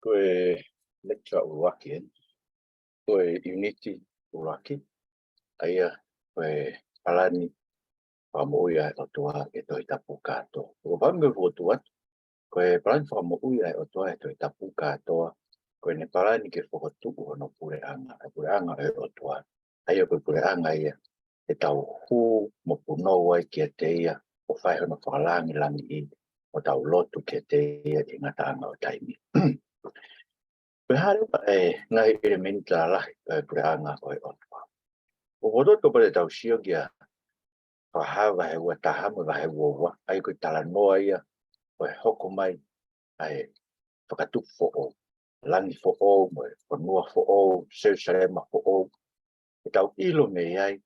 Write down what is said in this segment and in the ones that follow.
Koe lecture uruaki, koe Iuniti uruaki, aia koe Palani, Fakamo'ui ai Otua e Tohitapu Katoa. Ko vange votuat, koe Palani Fakamo'ui ai Otua e Tohitapu Katoa, koe ne Palani ke whakatuku hono Pule'anga, Pule'anga e Otua. Aia koe Pule'anga ia, e tau hū mo punou ai kia te ia, o whai hono whakalangi langi i, o tau lotu kia te ia i ngata anga o taimi. Behare ngai elementa lahi Pule'anga o Otua. O vodo to pare tau sio kia whahawa he ua tahama wa he ua ai koe talanoa ia o hoko mai ai whakatupu fo'o, langi fo'o, mo whanua fo'o, Jerusalema fo'o. E tau ilo me ai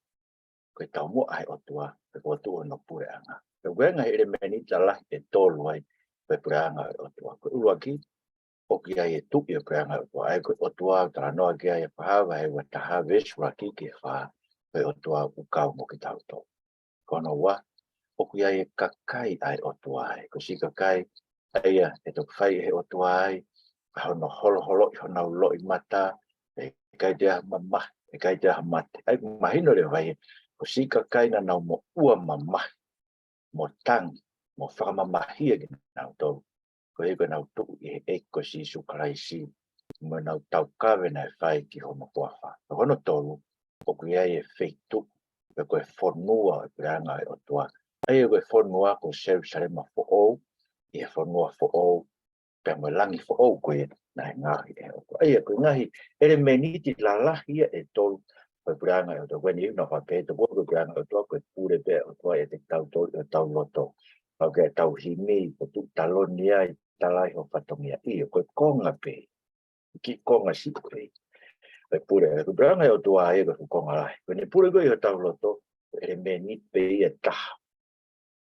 koe tau mo ai Otua e votu o no Pule'anga. E wenga he elementa lahi e tolu ai koe Pule'anga o Otua. Koe uruaki o ki ai e tuki o Pule'anga o Otua. Ai koe Otua talanoa ki ai e whahawa he ua taha vesuraki ki e wha koe Otua ukau mo ki tau tō. Kono wa o ki ai e kakai ai Otua ai. Ko si kakai aia e tok whai he Otua ai. Hono holo holo i hono lo i mata. E kai te aha mamah. E kai te aha mate. Ai mahino le vai. Ko si kakai na nau mo ua mamah. Mo tangi. Mo whakamamahia ki nau tō. Ko ego nau tuku i he eiko si sukaraisi. Mo nau tau kawe na e whai ki hono kuawha. Hono tolu. O ki ai e feitu. E koe whanua e Pule'anga e Otua. Ai e koe whanua ko Jerusalema fo'ou. I e whanua fo'ou. Pea mo langi fo'ou koe na e ngahi e Otua. Ai e koe ngahi ere meniti la lahi e tolu. Koe Pule'anga e Otua. Koe ni una whapeto. Koe Pule'anga e Otua. Koe pure pe Otua e te tau tolu e tau loto. Koe ke tau himi. Koe tu talonia i talai ho whatongia. I e koe konga pe. Ki konga si koe. Koe pure. Koe Pule'anga e Otua e koe konga lai. Koe ni pure koe i ho tau loto. E menit pe ia taha.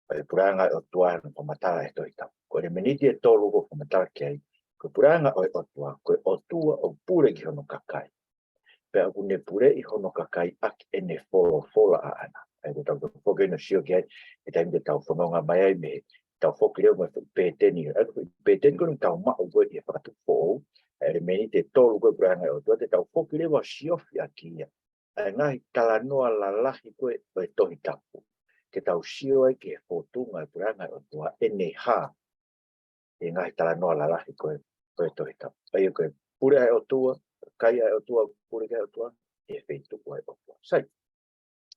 Koe Pule'anga e Otua no whamatara e Tohitapu. Koe meniti e tolu ko whamatara ki ai. Koe Pule'anga o Otua. Koe Otua o pure ki hono kakai. Pea ku ne pure i hono kakai aki e ne fola a ana. Ai ko tau whoke no sio ki ai. E taimi te tau whanonga mai ai me. Tau whoke leo mai pēteni. Ai ko pēteni koe tau mao koe i e whakatu fo'ou. E meniti e tolu koe Pule'anga e Otua. Te tau whoke leo a siofi a kia. Ai ngahi talanoa la lahi koe o e Tohitapu. Ke tau sio ai ke whotunga e Pule'anga e Otua e ne ha. E ngahi talanoa la lahi koe o e Tohitapu. Ai koe pure ai Otua, kai ai Otua, pure kai Otua, e wheituku ai Otua. Sai.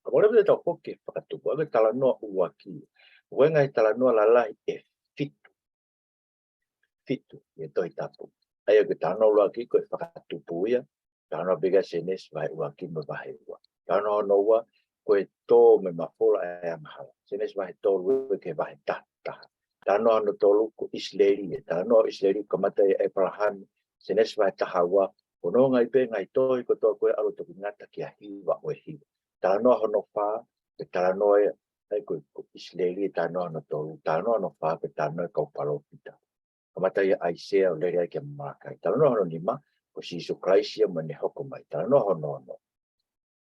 A mora pita tau hoke whakatuku, ake talanoa uaki. Ue ngahi talanoa la lahi e fitu. Fitu e Tohitapu. Ai koe talanoa uaki koe whakatupu ia. Talanoa bega senes vai uaki me vahe ua. Talanoa no ua koe tō me mafola e amahala. Senes vahe tō lue ke vahe taha. Talanoa no tōlu ko Isleri e. Talanoa Isleri kamata e Abraham. Senes vahe taha ua. Kono ngai pe ngai toi ko tō koe alo toki ngata ki a hiwa o e hiwa. Talanoa hono wha. Pe talanoa e koe Isleri e talanoa no tōlu. Talanoa no wha pe talanoa e kaupalo pita. Kamata ia Aisea o lere ai ke makai. Talanoa hono nima. Ko Sisu Kraisia mo ne hoko mai. Talanoa hono no.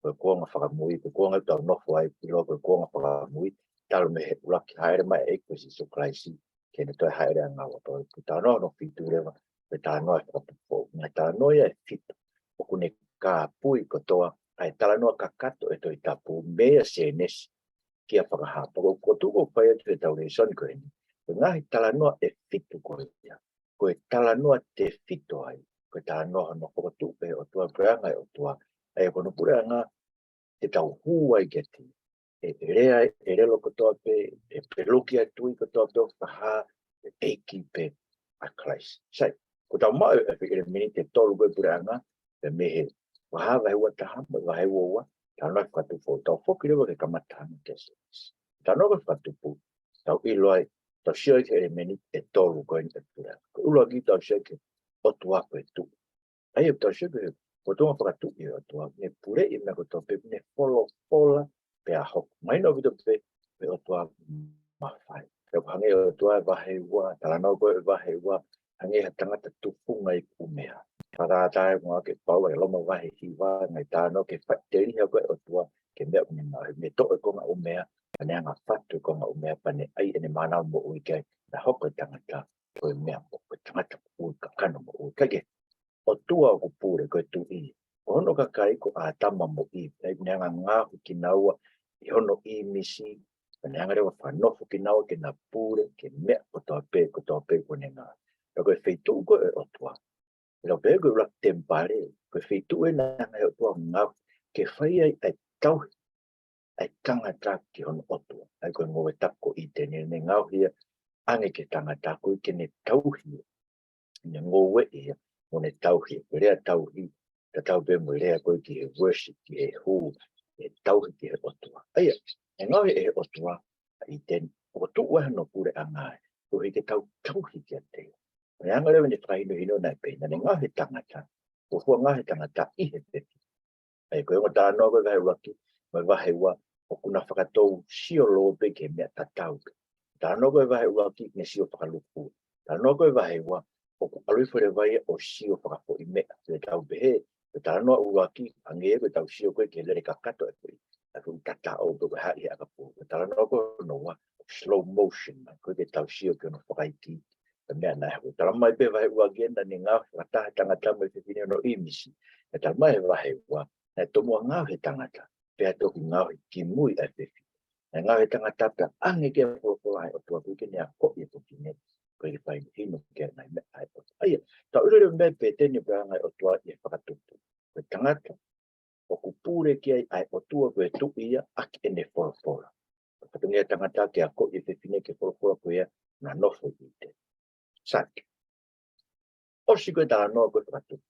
Koe kuonga Fakamo'ui. Koe kuonga tau nofo ai pilo. Koe kuonga Fakamo'ui. Talo me he ulaki haere mai e koe Sisu Kraisi. Kene toi haere a ngawa toi. Koe talanoa no fitu rewa. Koe talanoa e whakapufo. Ngai talanoa ia e fitu. Oku ne ka pui kotoa. Ai talanoa kakato e Tohitapu. Mea senes. Kia whakahapa. Ko tuko pai atu e tau Lesoni koe ni. Koe ngahi talanoa e fitu koe ia. Koe talanoa te fitu ai. Koe talanoa no whakatupe o tua Pule'anga e Otua. Ai kono Pule'anga te tau huai geti. E rea e relo kotoa pe. E peluki a tui kotoa pe o whaha. E eiki pe a Christ. Sai. Ko tau mau e whikere mini te tolu koe Pule'anga. Pe mehe. Waha vai ua tahama. Waha ua ua. Talanoa e whakatupo. Tau whokirewa ke kamatana te senes. Talanoa e whakatupo. Tau iloai. Tau sio ke mini e tolu koe ni e Pule'anga. Ko uloa ki tau sio ke Otua koe tu. Ai tau sio ke ko tonga whakatu i Otua. Ne pure i mea kotoa pe ne fola pe a hoku. Maina o vito pe Otua mawhai. Pe hange Otua e wahe ua. Talanoa koe e wahe ua. Hange ha tangata tupunga i kumea. Whakatae mga ke paua e loma wahe hiwa. Ngai tāno ke whaiteri hea koe Otua. Ke mea unina. Me to e konga umea. Pane anga whatu konga umea. Pane ai ene mana mo uike. Na hoko tangata. koe mea mo, koe tangata mo ui, ka kano mo ui. Kage, Otua ko pure koe tu i. Hono ka kai ko a tama mo i. Ei neanga ngahu ki naua, i hono i misi, neanga rewa whanofu ki naua, ke na pure, ke mea ko toa pe ko nenga. Ka koe wheitu ko e Otua. Ila pe koe ula tempare, koe wheitu e neanga e Otua ngahu, ke whai ai tauhi, ai tangata ki hono Otua. Ai koe ngoe tako i tene, ne ngau hia, ange ke tangata koe ke ne tauhi. Ne ngoe ia, mo ne tauhi, koe rea tauhi, ka tau pe mo rea koe ki he worship, ki he hu, e tauhi ki he Otua. Aia, e ngau he Otua, i tene, o tu ua no pure angai, ko he ke tau tauhi ki a te. Me anga rewa ne whahino hino nai pe, na ne ngau he tangata, ko hua ngau he tangata i he pepi. Ai koe ngā tā noa koe vahe waki, mai vahe wa, o kuna whakatou sio lope ke mea tatau. Tā noa koe vahe waki, ne sio whakalupu. Tā noa koe vahe wa, o ku alwhare vai o sio whakapo i mea. Te tau behe, te tā noa uwaki, angea koe tau sio koe ke lere kakato e koe. A koe tata o koe hai a kapu. Tā noa koe noa, slow motion, koe ke tau sio ke no whakaiti. Te mea nai hau. Tā mai pe vahe waki enda ni ngā whakataha tangata mai whiwhine no imisi. Tā mai vahe wa, e tomo ngau he tangata, pea toki ngau he ki mui e whiwhi. E ngau he tangata pea ange ke pōpōra hai o tua kui ke nea ko i puki ne, koe ki whai hino ke nai me ai o tua. Aia, ta urere me pe teni pea ngai o tua i e whakatupu. Koe tangata, o ku pūre ki ai o tua koe tuki ia, aki e ne pōpōra. Whatungia tangata ke a ko i whiwhi ne ke pōpōra koe ia, na nofo i te. Saki. Osi koe tā noa koe whakatupu.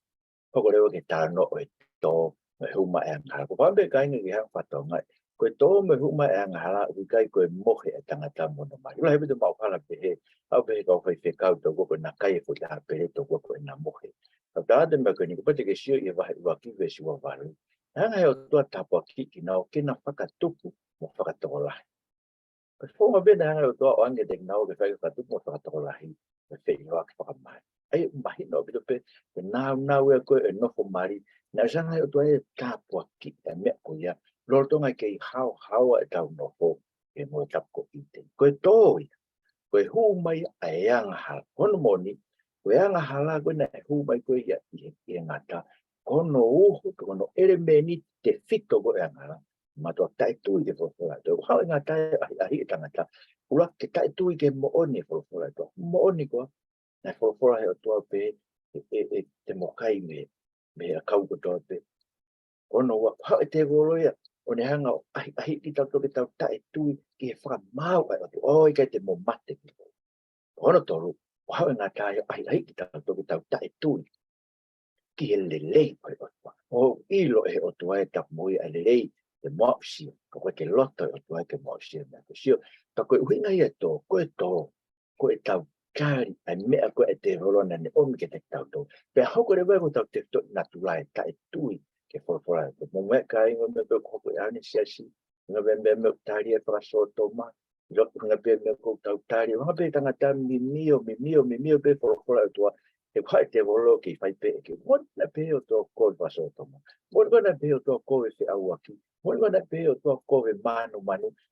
Hoko rewa ke tā noa e tō, me huma e angahara. Ko pambe kainga ki hang whatau ngai. Koe tō me huma e angahara, ui kai koe mohe e tangata mona mai. Ula hebi te maupala pehe, au pehe kau whai whekau tō koe na kai e koe taha pehe tō koe na mohe. Kau tāte me koe ni, ko pate ke sio i wahi ua kiwe si wa waru. Hanga heo tua tapua kiki nao, kena whakatupu mo whakatokolahi. Koe whonga bena hanga heo tua o ange te nao ke whakatupu mo whakatokolahi. Me whei loa ki whakamai. Ai mahi no bito pe, ke nau e koe e nofo mari, na sanga o toa e tāpua ki e mea ko ia, lor tonga ke i hawa e tau nofo, e mo tapko i te. Koe tōi, koe hū mai a e anga hala, kono moni, koe anga hala koe na e hū mai koe ia i e ngata, kono uho, kono ere meni te fito koe anga hala, matua tae tui ke whorofora, tō hau e ngata ahi e tangata, ula ke tae tui ke mooni e whorofora, tō mooni koa, na whorofora he o toa pe, te mokai me a kau ko toa pe. Ono wa, hau e te woroia, o ne hanga o ahi ki tau toke tau tae tui ki he whakamau ai atu, oi kai te mo mate ki. Ono toru, o hau e ngā tae o ahi ki tau toke tau tae tui ki he lelei pai otua. O ilo e otua e tau moi a lelei te moapsia, ko koe ke loto e otua e ke moapsia mea ko sio. Ta koe uhinga i e tō, koe tau kari, ai mea koe e te rolona ne omi ke te tau tō. Pea hoko rewa ko tau te tō natulai tae tui, ke whorofora. Mo mea ka ingo me pe koko e ane siasi, inga me me tari e whakaso tō ma, inga pe me kou tau tari, inga pe tangata mi mio pe whorofora e tua, e whae te wolo ki whai pe e ke, mona pe o tō koe whaso tō ma, mona pe o tō koe whi auaki, mona pe o tō koe manu,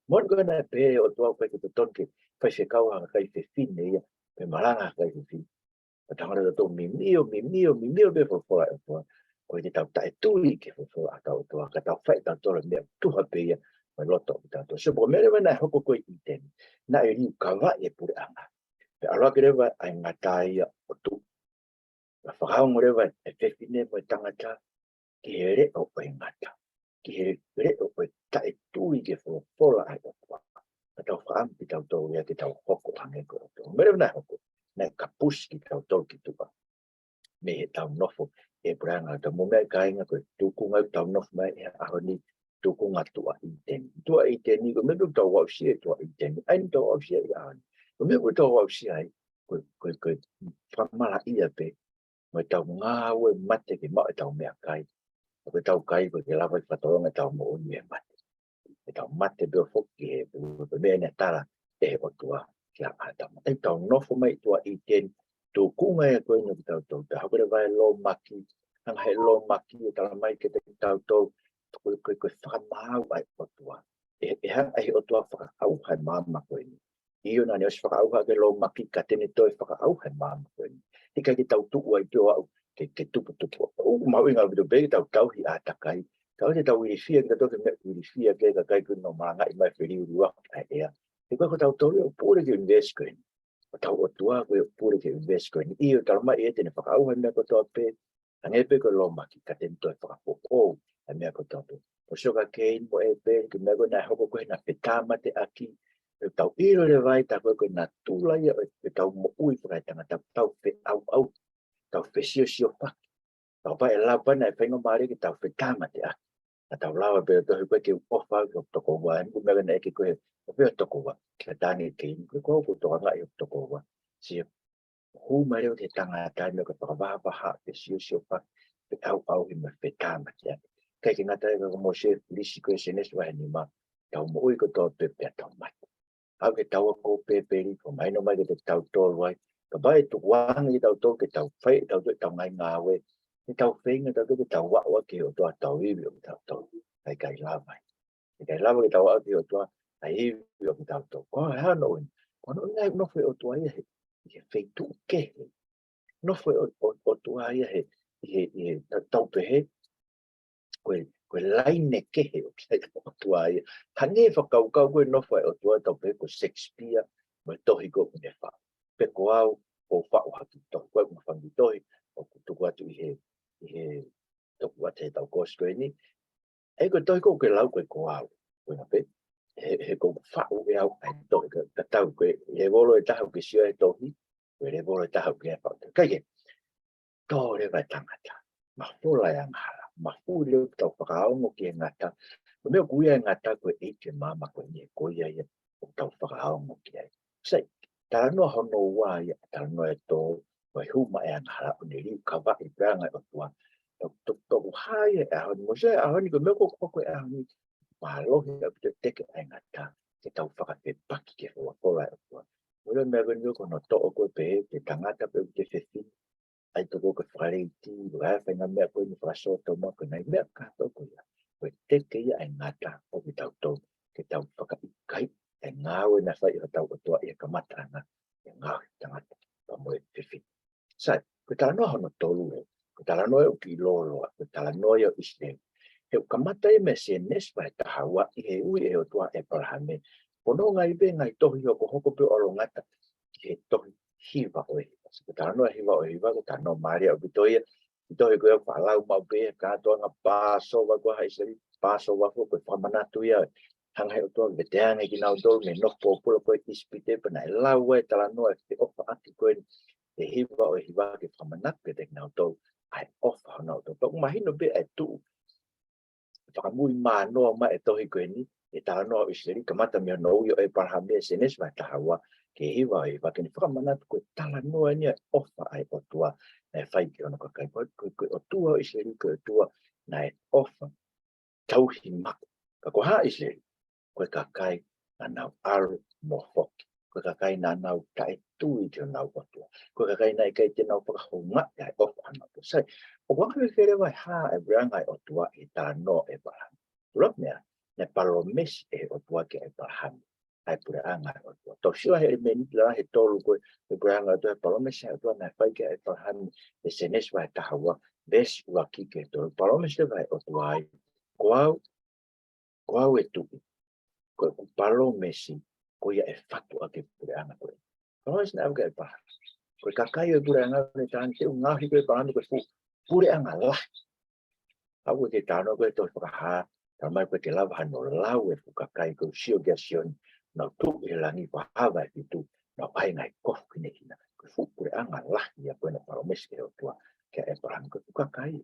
mona pe o tō koe te tonke, whai se kauhanga kai te whine ia, pe maranga kai te whine. A tangara tō mi mio pe whorofora e tua, koe te tau tae tui ke whawhora a tau toa, ka tau whai tau tōra mea tuha peia, mai loto o tau toa. So, po mere wana hoko koe i teni, na e riu kawa e Pule'anga. Pe aroa ke rewa ai ngatai o tu. Ka whakaongo rewa e whewhine mo e tangata, ki he re o e ngata. Ki he re o e tae tui ke whawhora ai o toa. Ka tau whaampi tau tō rea ke tau hoko hange ko o toa. Mere wana hoko, na e kapus ki tau tō ki tuka. Me he tau nofo e Pule'anga, ta mo mea kainga koe tukunga tau nofo mai e ahoni tukunga tua i teni. Tua i teni, ko me tau wausia e tua i teni, aini tau wausia i ahoni. Ko me tau wausia ai, koe whamara ia pe, mo tau ngāwe mate ke mau e tau mea kai. Koe tau kai koe ke lawa i whatoronga tau mo uni e mate. E tau mate beo foki he, pe mea ne tara e o tua ki a atama. E tau nofo mai tua i teni, tō kunga e koe no ki tau tau, ta hapere vai lo maki, hanga he lo maki, e tala mai ke te tau tau, koe whakamau ai o tua. E hanga ai o tua whakau hai māma koe ni. Iyo na neos whakaauha ke lo maki ka tene toi whakaauha māma koe. Tika ki tau tuku ai pio au ke tupu. Mau inga vidu begi tau tauhi a takai. Tau te tau wirifia ki toke me wirifia ke ka kai kuno maranga i mai whiri urua ai ea. Te koe ko tau tori o pūre ki invest koe. O tau Otua koe o pūre ki invest koe. Iyo talma e tene whakaauha mea ko toa pe. Angepe ko lo maki ka tene toi whakapoko. A mea ko toa pe. O soka kein mo e pe ki mea koe nai hoko koe na petama te aki. Tau iro le vai ta koe na tula ia e tau mo ui whakaitanga tau pe au. Tau pe sio whaki. Tau pa e lapa na e whainga maare ki tau petama te aki. Na tau lawa pe tohi koe ke upofa ki o toko wa. Nku mea na eke koe o pe o toko wa. Kia tāni kein koe koe ko toka ngai o toko wa. Sio hu mareo te tangata mea ko whakawaha pe sio whaki. Pe au hi me petama te aki. Kai ki ngata e ko mo se lisi koe senes wahe ni ma. Tau mo ui ko tau pe pe tau mati. Au ke tau ko peperi ko mai no mai ke tau tol wai ka bai tu wang i tau to ke tau fai tau ngai ngawe ke tau fenga tau ke tau wa ke o to tau i o tau to kai lava ke tau a ke o to ai o tau to ko ha no ngai no foi o to ai he fei tu ke no foi o to ai he tau pe he koe laine kehe o kia o tua ia. Hange whakaukau koe nowhai o tua tau pe ko Shakespeare mai tohi ko kune wha. Pe ko au o whao haki tohi koe kuna whangi tohi o tuku atu i he toku atu he tau kos koe ni. E koe tohi ko ke lau koe ko au. Koe na pe. He ko whao e au ai tohi ka tau koe. He volo e tahau ke sio e tohi. Koe he volo e tahau ke e whao. Kaike. Tō rewa tangata. Ma whola e angara. Ma whule tau whakaongo ki e ngata. Ma mea kuia e ngata koe e te mama koe ni e koia ia o tau whakaongo ki e. Sei, tala noa hono wā ia, tala noa e tō, koe huma e angara o ne riu kawa i pranga o tua. Tōku haia e ahoni, mo se ahoni koe mea koe e ahoni. Ma alohi a pito teke e ngata, ke tau whakape paki ke whoa whola e o tua. Mura mea koe kono tō koe pe, te tangata pe te whewhi. Ai toko ke whareiti, whae whainga mea koe ni whakasota mo koe nei mea kato koe ia. Koe teke ia e ngata o ki tau tau, ke tau whakaikai, e ngāwe na whai o tau Otua i e kamatanga, e ngāwe tangata, pa moe whiwhi. Sai, koe tala noa hono tolu e, koe tala noa o ki loloa, koe tala noa o Israel. He o kamata e me se nespa e tahawa i he ui e Otua e parahame, pono ngai be ngai tohi o ko hoko pe olo ngata, ki he tohi hiva o e. Tano hiva o hiva ko tano Maria o Vitoia Vitoia ko fa lau mau be ka to nga paso wa ko hai seri paso wa ko fa manatu ya hang hai to vetean ki na do me no populo ko ispite pena lau e tala no e ofa ati ko e hiva o hiva ke fa manat ke te na to ai ofa no to mahino be e tu Fakamo'ui manoa ma e tohi koe ni, e tala noa iseri, kamata mea no yo e parhamea senes vai tahawa, ke hiwa e wakini whakamanatu koe tala noa ni e ofa ai Otua, na e whai ki ona kakai, koe Otua iseri, koe Otua, na e ofa, tauhi mako. Ka ko ha iseri, koe kakai, na nau aru mo hoki. Koe kakai na nau tae tui te nau Otua. Koe kakai na ikai te nau whakahonga, e ai ofa ana to sai. O waka where wai ha e branga e Otua e tā no e parahami. Tulok mea, ne palomesi e Otua ke e parahami. Ai Pule'anga e Otua. Tau siwa he meni la he tolu koe e branga e Otua e palomesi e Otua na e whai ke e parahami e senes wai tahawa vesi ua ki ke tolu. Palomesi wai Otua ai. Koau e tuki. Koe ku palomesi koe ia e fatu a ke Pule'anga koe. Palomesi na e parahami. Koe kakai e Pule'anga ne tāni te ungahi koe parahami koe fu. Pule'anga lah. Aku te tano koe tō whakaha, tamai koe te lawa hano lau e whukakai koe sio kia sioni, nau tū e langi whahawa e pitu, nau ai ngai kofu kine kina. Koe Pule'anga lah ia koe na paromesi e Otua, kia e parahami koe whukakai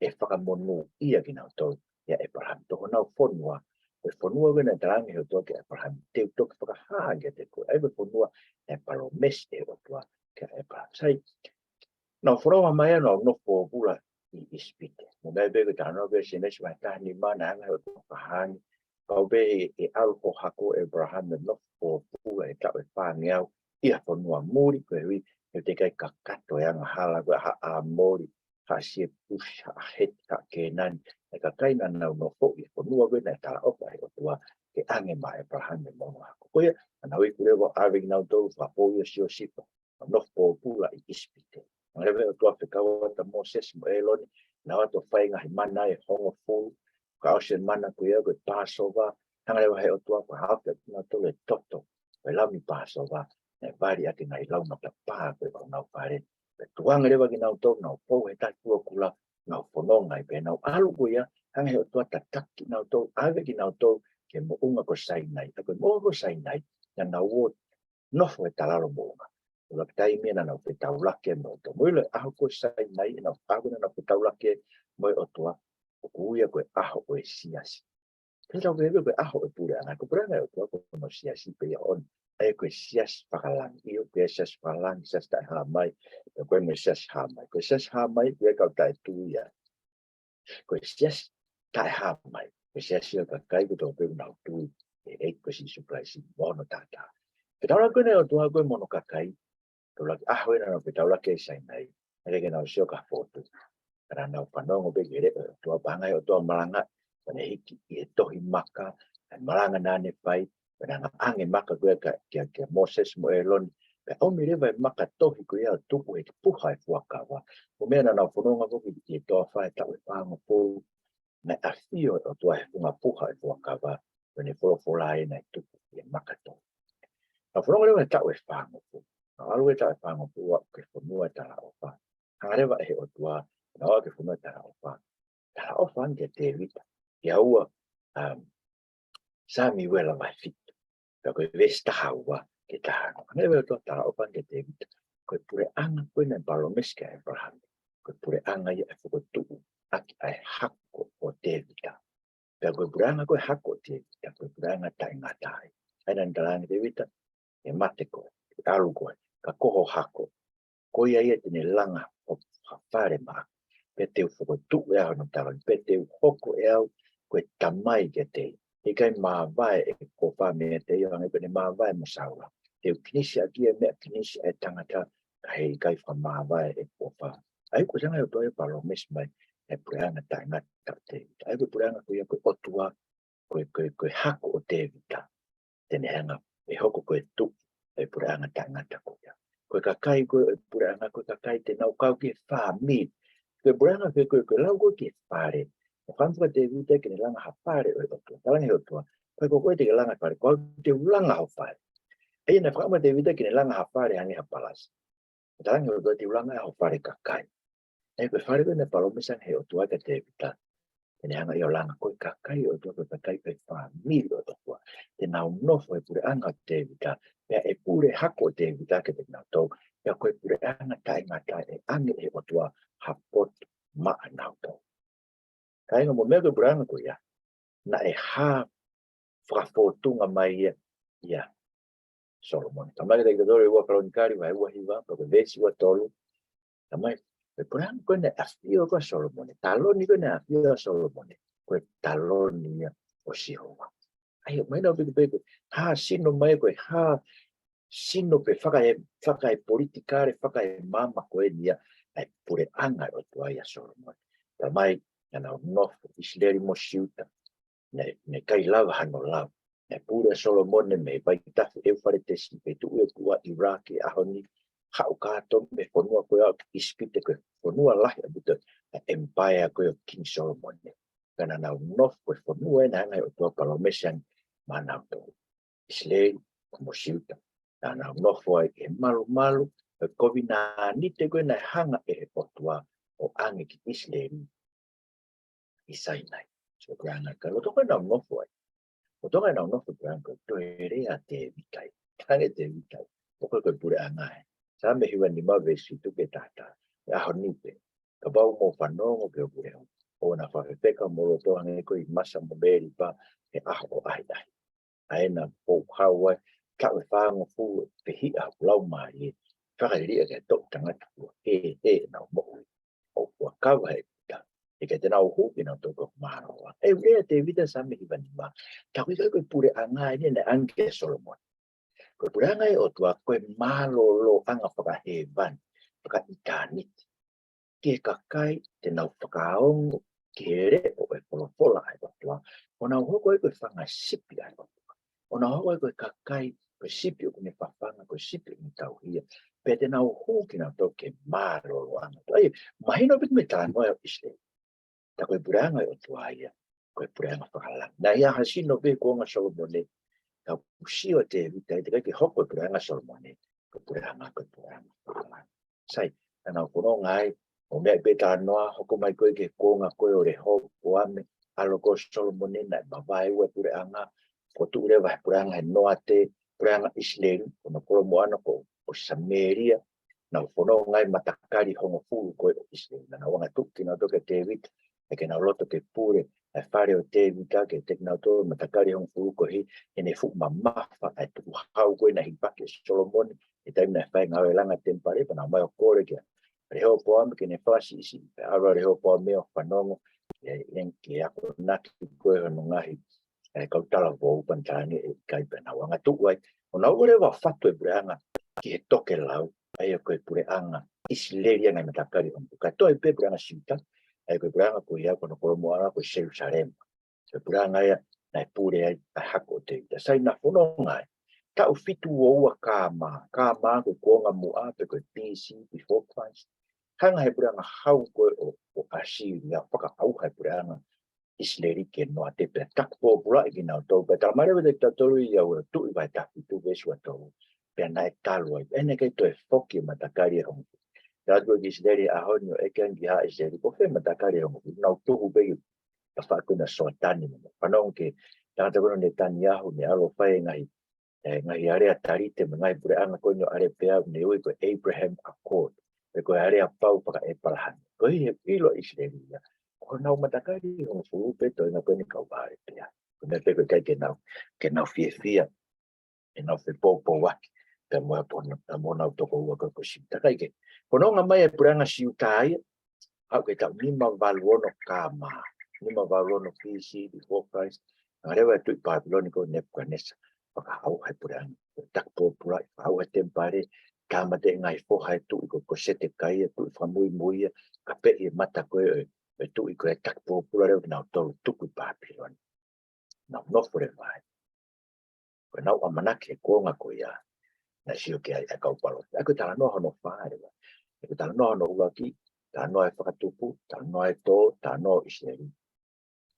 e whakamonu ia ki nau tō, ia e parahami tōko nau whonua, koe whonua koe na tarangi e Otua kia e parahami, teu tōki whakaha kia te koe, ai koe whonua e paromesi e Otua, kia e parahami. Sai, nau whoroa mai anō nofo pula i ispite. Mo mea bebe tānoa bebe senes mai tahni mana anga o tō kahani. Kau be e alko hako e Abraham e nofo pula e tau e whāngi au. Ia whanua mōri koe hui. E te kai kakato e anga hala koe ha a mōri. Ha sie push, ha heti, ha kenani. E ka kaina nau nofo i whanua koe na tala opa e Otua. Ke ange mai Abraham e mono hako. Koe Anawi kurewa awe nau tolu whapoia sio sipa. Nofpo pula I ispite. Ngewe o tua whikawa ta Moses mo eloni. Na wato whainga he mana e hongo fulu. Ka ose mana kuia koe Passover. Hangarewa he o tua kwa hawhia tina tolu e toto. Koe lami Passover. Ne vari ake ngai lau mata paa koe o nau pare. Pe tuangarewa ki nau tolu nau pou he tai kua kula. Nau whanonga I pe nau alu kuia. Hange he o tua tataki nau tolu. Awe ki nau tolu. Ke mo unga ko sai nai. Koe mo ko sai nai. Na nau o nofo e talalo moonga. Ula tai mena nau pe taulake mo to. Moile aho ko sai nai na paguna na pe taulake mo o tua. O kuia koe aho o e siasi. Pera koe aho e Pule'anga. Ko Pule'anga o tua ko no siasi pe ia on. Ai koe siasi whakalangi. Io koe siasi whakalangi siasi tai haa mai. Koe me siasi haa mai. Koe siasi haa mai koe kau tai tuia. Koe siasi tai haa mai. Koe siasi o kakai ko tō peu nau tui. E koe si supply si mono tata. Petaula koe ne o tua koe mono kakai. Tula aho ina no petaula ke sai nai. Ere ke nau sio ka fotu. Kara nau whanongo pe kere o tua pangai o tua malanga. Pane hiki I e tohi maka. Malanga nane pai. Pane nga ange maka koe kia Moses mo eloni. Pe omi rewa maka tohi koe au tuku he puha e fuakawa. O mea na nau whanonga koe ki e toa whae tau e pāngo pōu. Na afio o tua he funga puha e fuakawa. Pane wholofola e nei tuku e maka tohi. Na whanonga rewa tau e whango pōu. Na alu e tau e whango pōu ke whanua tala o wha. Hangarewa e o tua. Na oa ke whanua tala o wha. Tala o wha nge te rita. Ia ua Sami wela mai fitu. Ka koe vesta haua ke tahano. Hangarewa e tua tala o wha nge te rita. Koe Pule'anga koe na balomeske e Palani. Koe Pule'anga ia e whakotuku. Aki ai hako o te rita. Ka koe Pule'anga koe hako o te rita. Koe Pule'anga tai ngatai. Aina ntalangi te rita. E mate koe. Alu koe. Ka koho hako. Koe ia tene langa o whare maa. Pe teu whakotuku e au no talani. Pe teu hoko e au koe tamai ke te. E kai maa vai e ko whamea te iwa ngai pene maa vai masaura. Teu kinisi a kia mea kinisi e tangata. Ka hei kai wha maa vai e ko wha. Ai ko sanga e o toi palo mesi mai. E Pule'anga tai ngata te. Ai ko Pule'anga koe koe Otua. Koe hako o te vita. Tene hanga e hoko koe tu. E Pule'anga tai ngata koe. Koe kakai koe Pule'anga koe kakai te nau kau ke wha mi. Koe Pule'anga koe lau koe ke whare. O whantua te vita ke ne langa ha whare o Otua. Talangi o Otua. Koe te ke langa whare. Koe te langa ha whare. Ei na whakama te vita ke ne langa ha whare hangi ha palasi. Talangi o Otua te langa ha whare kakai. Ei koe whare koe ne palomisang he Otua ke te vita. Tene hanga I o langa koe kakai o Otua koe kakai koe wha mi o Otua. Te nau nofo e Pule'anga te vita. Pea e pure hako te vita ke te nau tau. Pea koe Pule'anga tai ngata e ange e Otua hapot maa nau tau. Kai ngā mo mea koe Pule'anga koe ia. Na e ha whakafotunga mai ia Solomon. Tamai te kitore ua kalonikari wa ua hiwa. Koe vesi ua tolu. Tamai koe Pule'anga koe ne afio koe Solomon. Taloni koe ne afio Solomon. Koe taloni o Sihowa. Ai mai nau peke ha sino mai koe ha sino pe whaka e politikare, whaka e mama koe nia. Ai Pule'anga o tua ia Solomon. Tamai nau nofo Isleri mo siuta. Ne kai lava hano lava. Ne pure Solomon me vai tafu e whare te si pe tu e kua Iraq e ahoni. Hau kato me whanua koe au ispite koe. Whanua lahi abuta empire koe o King Solomon. Kana nau nofo koe whanua e na hangai o tua palomesian ma nau tō. Isleri mo siuta. Na nau nofo ai e malu. Kovi na nite koe na hanga e Otua o ange ki Isleri. Isai nai. So Pule'anga ka lo toka nau nofo ai. O toka nau nofo Pule'anga toe rea te vitai. Tange te vitai. Toka koe Pule'anga ai. Sa me hiwa ni ma vesi tu ke tata. E aho nipe. Ka bau mo whanongo ke o Pule'anga. O na whawhewheka mo lo toa nge koe masa mo beri pa. E aho o ai ai. Aena po hau ai. Ka we whango fu pe hi a lau mai. Whakaria ke tok tangata kua. Nau mo. O kua kawa he. E ke te nau huki nau toko māroa. E rea te vita sa me hiwa ni ma. Ta koe Pule'anga ni ne anke Solomon. Koe Pule'anga e Otua koe mālo anga whakahewan. Whakaitaniti. Ke kakai te nau whakaongo. Ke re o e polopola ai Otua. O nau hoko e koe whangasipi ai Otua. Ona hoa koe kakai, koe sipio kune whawhanga, koe sipio ni tauhia. Pea te nau hōki nā tau ke māroro anga. Ai, mahino pit me tā noa o Israel. Ta koe Pule'anga o Otua ia, koe Pule'anga whakalanga. Nā ia hasino pe konga Solomone, ka usio te vita, te kai ke hoko Pule'anga Solomone, koe Pule'anga whakalanga. Sai, ana kono ngai, o mea pe tā noa, hoko mai koe ke konga koe o re hoko ame, alo ko Solomone na mawai ua Pule'anga, ko tu ure vai Pule'anga he noa te, Pule'anga Israel, kono kolo moana ko o Samaria, na kono ngai matakari hongo fulu koe o Israel, na wanga tuki na toke te vita, e ke na loto ke pure, e whare o te vita, ke te na to matakari hongo fulu ko hi, e ne fu mamafa, e tuku hau koe na hipake Solomone, e taimi na whae ngau e langa tempare, pa na mai o kore kia, reo po ame ke ne whasi isi, e ara reo po ame o whanongo, e enke ako naki koe hono ngahi, e kautala po upantane, e kaipena wanga tuku ai, o na ure wa whatu e Pule'anga, ki he toke lau, ai a koe Pule'anga, Isileria ngai matakari hongo, ka toi pe Pule'anga siuta, ai koe Pule'anga koe ia kono kolo moana koe Jerusalem, koe Pule'anga ia, nai pure ai, a hako te ita, sai na whono ngai, tau fitu o ua kāma koe kuonga mua, pe koe BC, before Christ, hanga he Pule'anga hau koe o Asiria, whaka au hai Pule'anga, Isleri ke noa te pe takpo pula i kina o tau, pe talamare te tatoru i au tu i vai taku tu vesu a tau, pe nai talu ai, ene kei toi foki matakari e hongo. Tātua ki Isleri a honio e kengi ha Isleri, ko fe matakari e hongo, nau tuhu pegi a whakuna soatani mo. Whanong ke tāta kono ne tani ahu, ne alo whae ngahi area tarite, me ngai Pule'anga konyo are pea, ne ui ko Abraham Accord, pe ko area pau paka e palahani. Ko hi ilo Isleri ia. Ko nau matakari o fulu pe toi na koe kau vare pia. Ko me pe kai ke nau fia, e nau fe popo waki, pe moa nau toko ua ko siuta kai ke. Ko nau ngā mai e Pule'anga siuta ai, au ke tau nima valuono kāma, nima valuono PC, before Christ, ngā rewa e tui Babyloni ko Nebuchadnezzar, waka au hai Pule'anga, takpo pula, au hai tempare, kāma te ngai foha e tui ko sete kai, tui whamui muia, ka pe i mata koe e tui koe takpo pula reo ki nau tolu tuku Babyloni. Nau nofo re vai. Koe nau amanake e konga koe ia, na sio ke ai e kaupalo. Eko tala noho no whaare wa. Eko tala noho no uaki, tala noho e whakatupu, tala noho e tō, tala noho Israeli.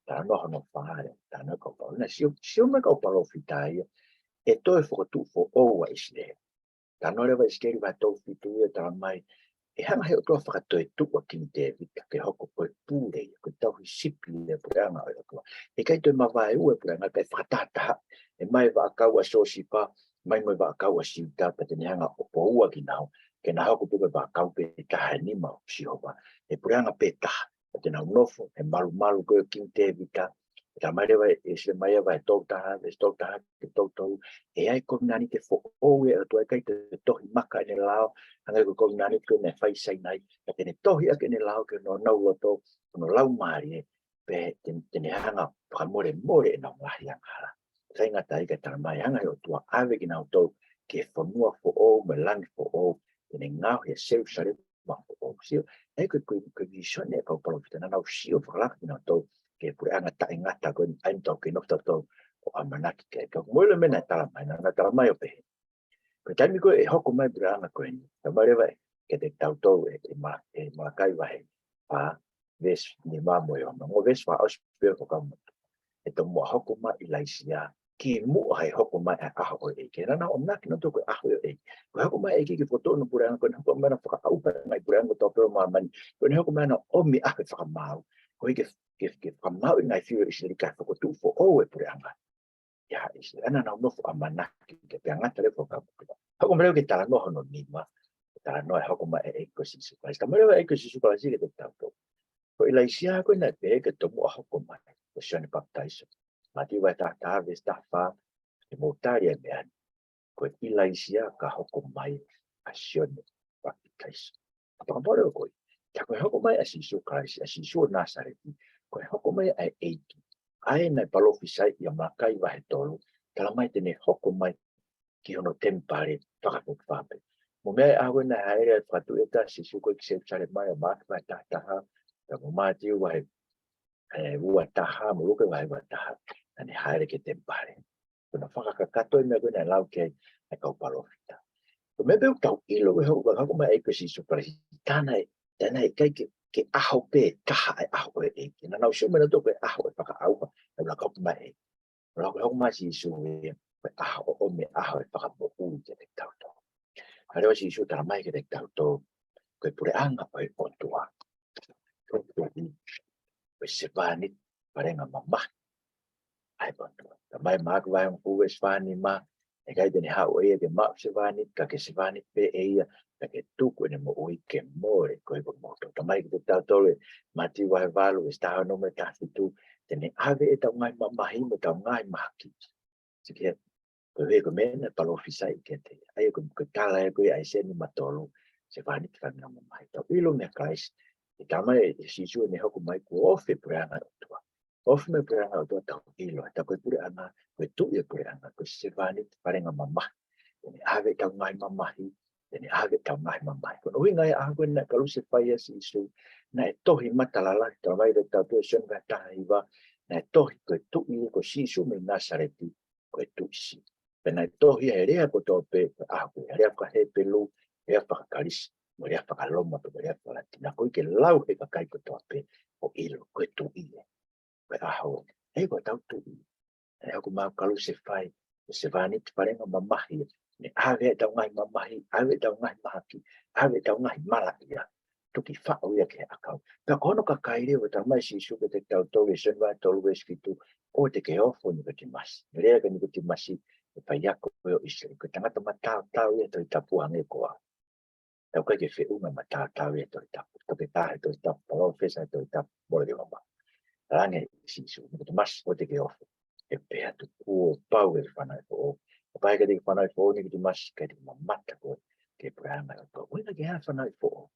Tala noho no whaare, tala noho kaupalo. Na sio me kaupalo whitai, e tō e whakatupu o oua Israeli. Tala noho rewa Israeli vai tō whituia, tala mai, e hanga he o tō whakatoe tuku ki te vita, ke hoko koe pūre, koe tauhi sipi e Pule'anga o Otua. E kai toi mawai ue Pule'anga, kai whakatataha, e mai wa akau a sosipa, mai mai wa akau a siuta, pa tene hanga o po ua ki nau, ke na hoko puke wa akau pe taha nima o sihopa, e Pule'anga pe taha, pa tene hau nofo, e malu koe ki te vita, e ta mai rewa e se mai rewa e tau taha, ke tau tau, e ai kominani te fo oue, e tua e kai te tohi maka ene lao, hanga ko kominani ko ne fai sai nai, ka tene tohi ake ne lao ke no nau loto, no lau maari, pe tene hanga whamore more e nau ngahi angara. Sai ngata ika tana mai hanga o tua awe ki nau tau, ke whamua fo o, me langi fo o, tene ngau hea seu sare ma fo o. Sio, e koe visione e kau palofita, na nau sio whakalaka ki nau tau, ke Pule'anga ta ingata koe aintau ke nofta tau, o amanaki ke kau. Moile mena tala mai, na tala mai o pehe. Ko taimi koe e hoko mai Pule'anga koe ni, ta mai rewa ke te tautou e malakai wahe, pa ves ni mamoe o, ngo ves wa auspio ko kamotu. E to mua hoko mai i laisia, ki mua hai hoko mai a aho o e, ke rana o naki no toko aho o e. Ko hoko mai e ki foto no Pule'anga, ko hoko mai na whakaupa mai Pule'anga tōpeo maa mani, ko hoko mai na omi ahe whakamau, ko ke whakamau i ngai whio i siri kai whakotu fo o e Pule'anga. Ya, ana na nofo amanaki, ke pe angata le whakapuka. Hoko mai ke tala noho no nima, tala noe hoko mai e eko si supalasi. Ta mai eko si supalasi ke te tauto. Ko i laisia koe nai pe ke tomu a hoko mai, ko sione baptaiso. Mati wai ta harvest ta wha, e motari e meani. Ko i laisia ka hoko mai a sione baptaiso. Pakampore o koe, ta koe hoko mai a sisu Christ, a sisu Nasareti, koe hoko mai a eiki. Ai nai palofisai ia makai wahe tolu, tala mai tene hoko mai ki hono tempare whakapuk whape. Mo mea awe na haere e whatu e ta sisu koe ki se sare mai o maki mai tahataha, ka mo mati wahe ua taha, mo luke wahe wa taha, ane haere ke tempare. Kuna whakakato me koe nei lau kei ai kau palofita. Ko me beu tau ilo e hau waka mai e kasi suprasi. Tana e kai ke aho pe kaha e aho e e. Na nau siomena toko e aho e whaka auka. E wala kau mai e. Wala kau mai si isu e aho o me aho e Fakamo'ui ke te tauto. Harewa si isu tara mai ke te tauto. Koe Pule'anga o e Otua. Koe se vani parenga mamah. Ai Otua. Ta mai maku vai mku e svani ma. E kai tene hao e ke mak se vani. Ka ke se vani pe e ia. Ka ke tuku ne mo ui ke more koe ko moto. Ta mai ke te tauto e mati wahe valu e staha no me tafitu. Tene ave e tau ngai mamahi mo tau ngai mahaki. Sikia. Koe ko mena palofisai ke te. Ai ko tala e koe ai seni matolu. Se vani te whanga mamahi. Tau ilo mea kais. E tama e si sua ne hoku mai ko ofe Pule'anga Otua. Ofe me Pule'anga Otua tau ilo. Ta koe Pule'anga, koe tui e Pule'anga, koe se vani te parenga mamahi. Tene ave tau ngai mamahi. Tene ave tau ngai mamahi. Kono hui ngai ahakoe na kalu se whaia si su. Na e tohi matalala. Tau mai re tau tue son vai taha iwa. Na e tohi koe tui e ko si su me Nasareti. Koe tui si. Pena e tohi e rea ko tō pe ahakoe. E rea ka he pelu. Rea whakakarisi. Mo rea whakaloma pe rea whalatina. Koe ke lau he kakai ko tō pe o ilo. Koe tui e. Koe aho. Hei koe tau tui. E aku mau kalu se whai. Se vani te parenga mamahi. Ne ave tau ngai mamahi. Ave tau ngai mahaki. Ave tau ngai malakia. Tuki whao ia ke akau. Ka kono ka kaire o tau mai si suke te tau tau e senwa tolu e skitu. O te ke ofo ni ko te masi. Rea ka ni ko te masi. E pai ako o isle. Ko tangata matau tau ia Tohitapu hange koa. Tau kai ke whiunga matau ia Tohitapu. Toke tahe Tohitapu. Palo fesa Tohitapu. Mole ke mama. Range si su. Ni ko te masi o te ke ofo. E pēa tu kua pau e whanau po o. E pai ka te whanau po o ni ki te masi ka te mamata koe. Ke Pule'anga o toa. Uina ke hea whanau po o.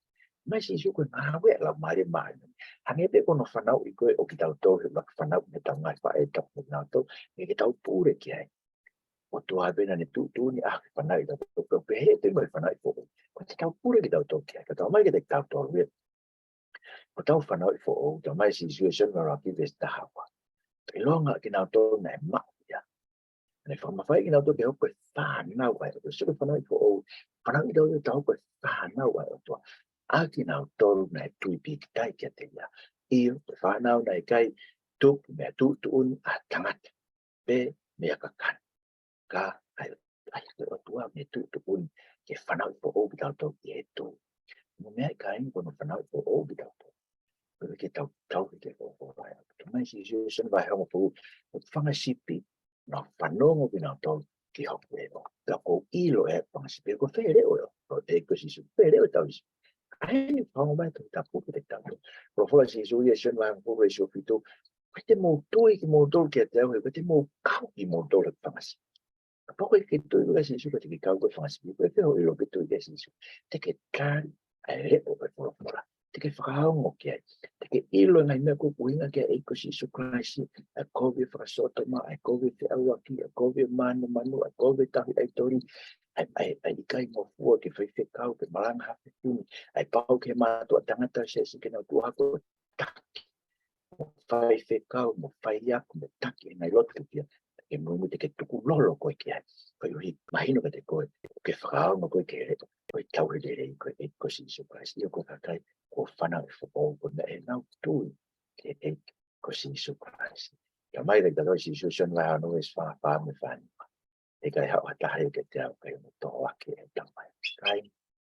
Mai si su koe ngawe la maare maare. Hange pe kono whanau i koe o ki tau tau he lak whanau ne tau ngai wha e tau me nau tau. E ke tau pūre ki hai. O toa pena ne tū ni ah whanau i tau tau. Pe he te mai whanau i po o. Ko te tau pūre ki tau tau ki hai. Ka tau mai ke te tau tau rea. Ko tau whanau i po o. Tau mai si su e sema raki ves tahawa. Pe longa ki nau tau na e mak. Ne whamawhai ki nau tō ke hoko e whānau ai. O suke whanau i po o. Whanau i tau te hoko e whānau ai o toa. A ki nau tōru nei tui piki tai kia te ia. Io, te whanau nei kai tupu mea tūtuun a tangata. Pe mea kakan. Ka ai o tua mea tūtuun ke whanau i po o ki tau tō ki e tū. Mo mea i kai kono whanau i po o ki tau tō. Pero ke tau tau ki te o ai. Tumai si sen vai hongo po o whangasipi. No whanongo ki nau tō ki hoku e o. Ka ko ilo e whangasipi. Ko where o eo. Ko te ko si su where o tau isi. Ai whango mai tō tapu ki te tau. Ko whala si su ia sen vai hongo po e su fitu. Ko te mō tui ki mō tō ki a te au. Ko te mō kau ki mō tō le whangasipi. Ka poko i ki tui ka si su ka te ki kau ko whangasipi. Ko e whiho ilo ki tui ka si su. Te ke kāri ai repo pe whala. Te ke whakaongo ki ai. Te ke ilo ngai mea ko kuinga ki a eiko si su kraisi. A kowe whakasoto ma, a kowe te awaki, a kowe manu, a kowe tahi ai tori. Ai kai mo fua ke whaiwhi kau, ke malanga hape tuni. Ai pau ke mātua tangata se si ke nau tuhako taki. Mo whaiwhi kau, mo whaiaku, mo taki, ngai lotu kia. Ke mungu te ke tuku lolo koe ki ai. Koe uhi mahino ka te koe. Ke whakaongo koe ke repo. Koe tauhi le rei koe eiko si su kraisi. Io koe kakai. Ko whanau e whakau ko me e nau tui ke e ko si su kraisi. Ka mai rei taroi si su son lai anu e wha me whani. E kai hao hatahe ke te au kai mo tō aki e tamai. Kai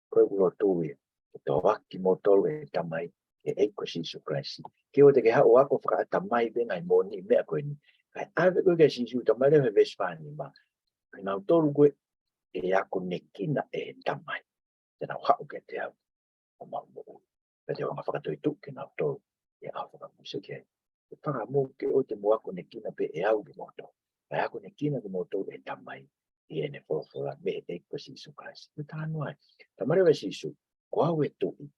koe ulo tui e tō aki mo tōru e tamai ke e ko si su kraisi. Ke o te ke hao ako whaka tamai bengai mo ni mea koe ni. Kai ave koe ke si su tamai reo he ves whani ma. Kai nau tōru koe e ako nekina e tamai. Te nau hao ke te au o mau mo. Te wanga whakatoi tuke nau tō e au whakamusa ke. E whakamu ke o te moako ne kina pe e au ki moto. Pai ako ne kina ki moto e tamai i ene whawhora me e ko sisu kaisi. Me tānu ai. Tamarewa sisu, ko au e tui.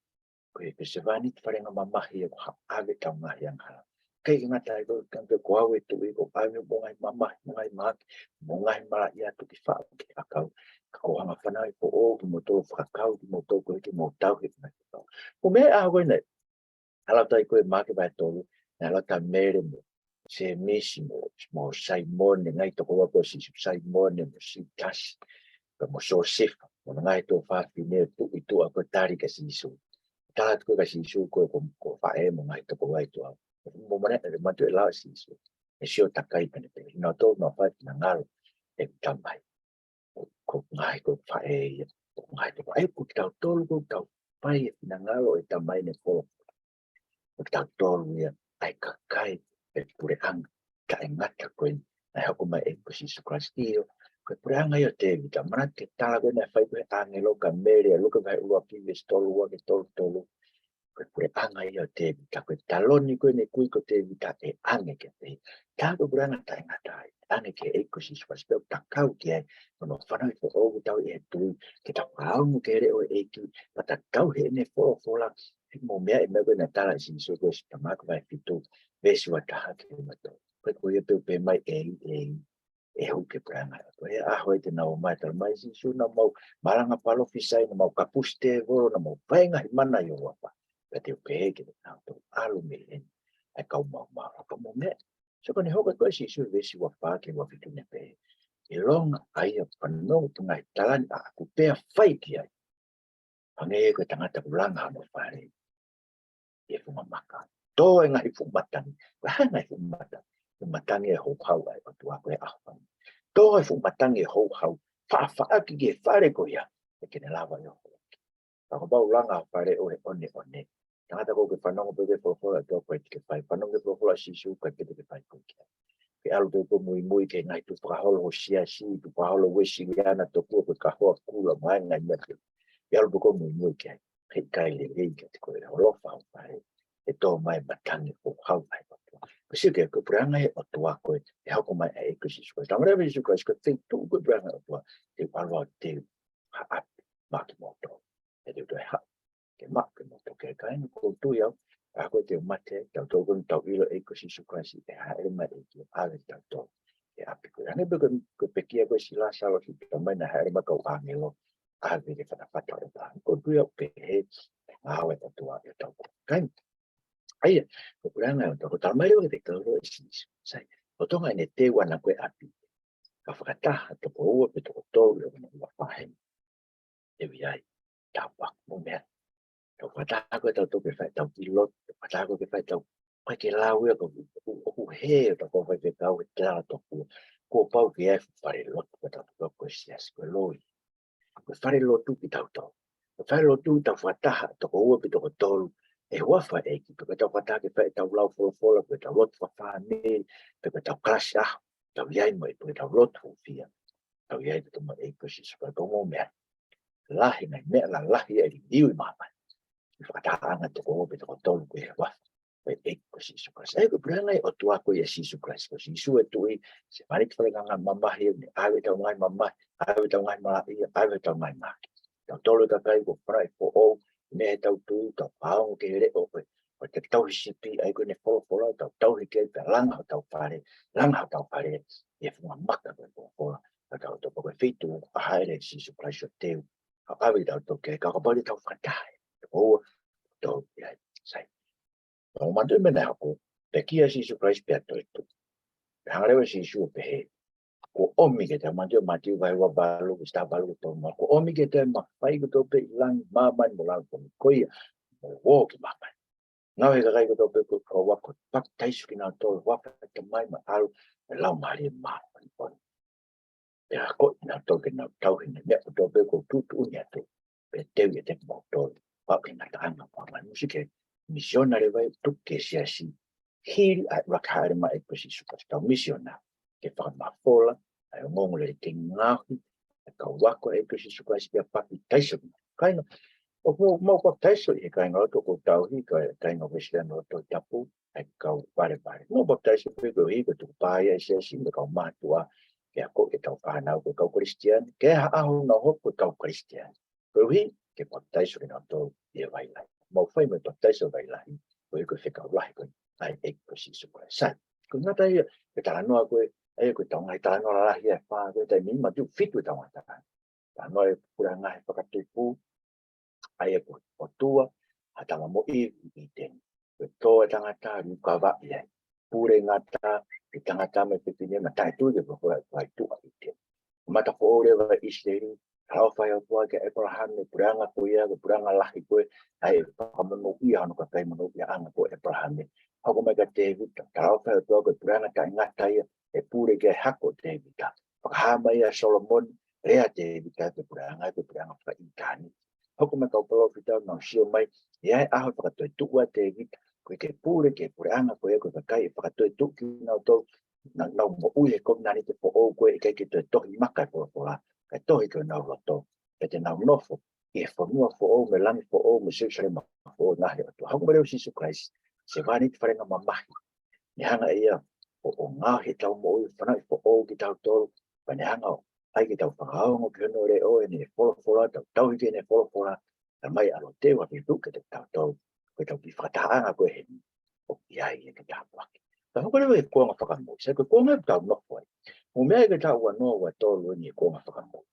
Ko e pe se vani te wharenga mamahi e ko ave tau ngahi anghala. Kei ngata e kanka ko au e tui ko ave mo ngai mamahi, mo ngai maki, mo ngai mara i atu ki whao ki akau. Ka ko hanga whanau i ko o ki moto whakakau ki moto ko e ki motau ki whakakau. Ko me a koe nei, ala tai koe make vai tolu, na ala tai mere mo. se mesmo mo Simon ngai to ko ko si Simon mo si tas mo so sef mo ngai to fa fine tu itu ako tari ka si su talat ko ka si su ko fa mo ngai to ko wai to mo mana ma to la si su e sio takai pene no to no fa na ngal e tamai ko ngai ko fa ngai to ai ko tau tol ko tau pai na ngal e tamai ne ko tau tol ni ai ka kai e Pule'anga ka ingata ko na ko mai e ko si su Kristio ko Pule'anga yo te vita mana te tala ko na fai ko angelo ka mere lo ka vai lo ki stolo wa ke tol tolo ko Pule'anga yo te vita ko taloni ko ne kui ko te vita e ange ke te ka ko Pule'anga ta ingata ange ke e ko si su Kristio ta kau ke no fana ko o tau e tu ke ta kau mo ke re o e ki ta kau he ne fo la mo mea e mea na tala si so ko si tamako vai fitu vesi wa taha ke mato ko ye pe mai e hu ke Pule'anga ko e a hoi te na o mai tal mai si so na mau malanga palo fisai na mau kapuste voro na mau vainga himana yo wapa pe te pe ke na to alu me en ai kau mau ko mo mea so ko ne hoka ko si so vesi wa pa ke wa fitu ne pe e longa ai a pano tungai talan a ku pe fai ki ai pange ko tangata Pule'anga no fare e funga maka to e ngai fumatang wa ngai fumatang e ho pau ai o tua ko e afan to e fumatang e ho hau fa ki ge fare ko ya e ke lava yo ko ba ulanga fare o e one tangata ko ke panong pe ke fo to ko ke fai panong ke fo si su ka ke fai ko ke alu ko muy ke ngai tu pa holo sia si tu pa holo we si ana to ko ka ho kula mai ngai me ke alu ko muy ke kai le ke ko e lo fa e to mai matangi ko hau mai ko si ke ko Pule'anga e Otua ko e hako mai e ko si ko tamara vi ko think to ko Pule'anga Otua te parwa te ha ma ki moto e te ha ke ma ki moto ke kai ko tu yo a ko te mate ta to ko ta ilo e ko si ko si e ha e mai ki a le ta to e a ko ane be ko pe ki ko si la sa lo si tamai na ha e ma ko a ngelo a ve ke fa ta ko tu yo pe e a we Otua e ta kai ai ko Pule'anga to ko tamai ro te ko si sai o tonga ne te wana koe api ka whakataha to ko ua pe to ko tōru e wana ua whahe e wiai tāpak mo mea to whakataha koe tau toke whai tau ki lot to whakataha koe whai tau koe ke lau ea ko he to ko whai ke kau e te ala to ko pau ki e whare lot koe tau to koe sias koe loi koe whare lotu ki tau tau koe whare lotu tau whakataha to ko ua pe to ko tōru e wafa e ki pe tau whakataha ke whai tau lau fola pe tau lot whawhane pe tau klasi ah tau iai mo e pe tau lot fia tau iai te tuma e ko si suka tongo mea lahi ngai mea la lahi e liu i mama whakataanga te ko pe tau tolu ko e wafa pe e ko si suka sa e ko Pule'anga e Otua ko e si suka ko si su e tui se marik whakanga mamahi ni awe tau ngai mamahi awe tau ngai malai awe tau ngai maki tau tolu ka kai ko prai ko o me tau tui tau pao ke re o o te tau hisipi ai ko ne fola tau hike pe langa tau pare e funga maka ko fola tau to ko fitu a haere si su praisho teu a awe tau ke ka ko tau whakatai o to ia sai o mandu me na ko pe kia si su praisho pe to tu hangare si su pe he ko omi ke te mandu mati vai wa balu sta balu to ma ko omi ke te ma pai ko pe lang ma ban mo lang ko ia o ki ma nau he kai ko pe ko wa ko pak tai su ki na to wa pa te mai ma al lau mari ma on ya ko na to ke na tau he ne to pe ko tu nya to pe te ye te mo to pa ke na ta na pa ma musike misionare vai tu ke sia si hil a rakare ma e ko si su ka misiona ke fa ma fola ai ngong le te ngahi ka wa ko e ko si su ka si pa tai su kai no o mo ko tai su e kai no to ko tau hi kai no vestian no to tapu ai ka pare no bo tai su pe ko hi ko tu pa ya sia si ka ma tua ke ko ke tau pa na ko Christian ke a ho no ho ko Christian ko hi ke po tai su no to e vai lai mo fai me to tai su vai lai ko se ka lai ko ai e ko si su ka sa ko na tai ke ta no ko ai ko tau ngai ta no la hi fa ko tai mi ma tu fitu ta wa ta no e pura ngai pa ka tu ai ko Otua atama mo i ten ko to tangata ru ka va ia Pule'anga, i tangata me pipine ma tai tu ke ko ai tu ai te. Mata ko ore wa Israel, hau whai Otua ke Abraham me Pule'anga ko ia, ke Pule'anga lahi koe, ai Fakamo'ui anu ka kai manu ia anga ko Abraham me. Hau mai ka David, hau whai Otua ke Pule'anga ka ingata ia, e pure ke hako David. Whakahama ia Solomon, rea David ka Pule'anga whakaitani. Hau mai ka upalofita na sio mai, ia aho whakatoi tuua David, koe ke Pule'anga ko ia koe kai whakatoi tuki na tau, na mo ui ko nani te po o ko e kai ke tohi maka po kai tohi ko na roto e te na nofo e fo no fo o me lani fo o me sexual ma fo na he to ha ko re Jesus Christ se vani te farenga mamahi ni hanga ia o nga he tau mo ui fana fo o ki tau to pa ni hanga ai ki tau whakao ngo ki no re o e ni fo tau hi ke ne fo ta mai alo te wa ki tu ke te tau to ko tau ki whataanga ko he o ki ai e ki tau waki. Tapi kalau kita kuang Fakamo'ui, saya kuang tahu nak buat. Umumnya kita tahu no buat tahu ni kuang Fakamo'ui.